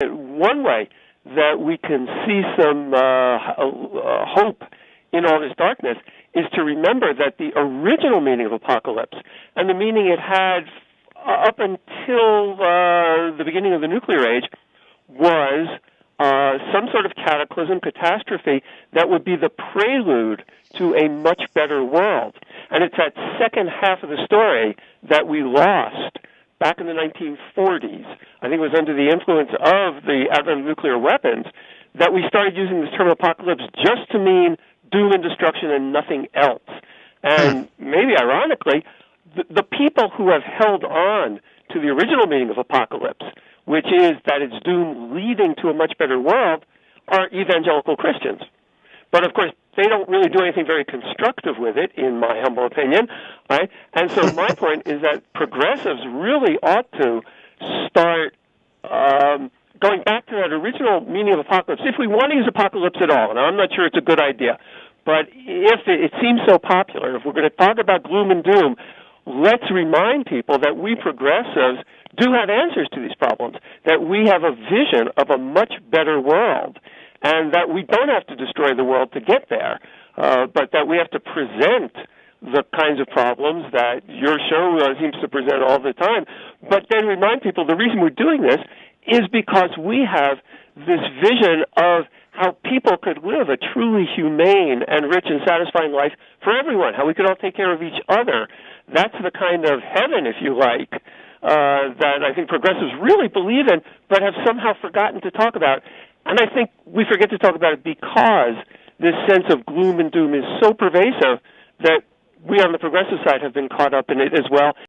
One way that we can see some hope in all this darkness is to remember that the original meaning of apocalypse and the meaning it had up until the beginning of the nuclear age was some sort of cataclysm, catastrophe that would be the prelude to a much better world. And it's that second half of the story that we lost back in the 1940s. I think it was under the influence of the advent of nuclear weapons that we started using this term apocalypse just to mean doom and destruction and nothing else. And maybe ironically, the people who have held on to the original meaning of apocalypse, which is that it's doom leading to a much better world, are evangelical Christians. But of course, they don't really do anything very constructive with it, in my humble opinion. Right? And so my point is that progressives really ought to start going back to that original meaning of apocalypse. If we want to use apocalypse at all, and I'm not sure it's a good idea, but if it seems so popular, if we're going to talk about gloom and doom, let's remind people that we progressives do have answers to these problems, that we have a vision of a much better world, and that we don't have to destroy the world to get there, but that we have to present the kinds of problems that your show seems to present all the time, but then remind people the reason we're doing this is because we have this vision of how people could live a truly humane and rich and satisfying life for everyone, how we could all take care of each other. That's the kind of heaven, if you like, that I think progressives really believe in, but have somehow forgotten to talk about. And I think we forget to talk about it because this sense of gloom and doom is so pervasive that we on the progressive side have been caught up in it as well.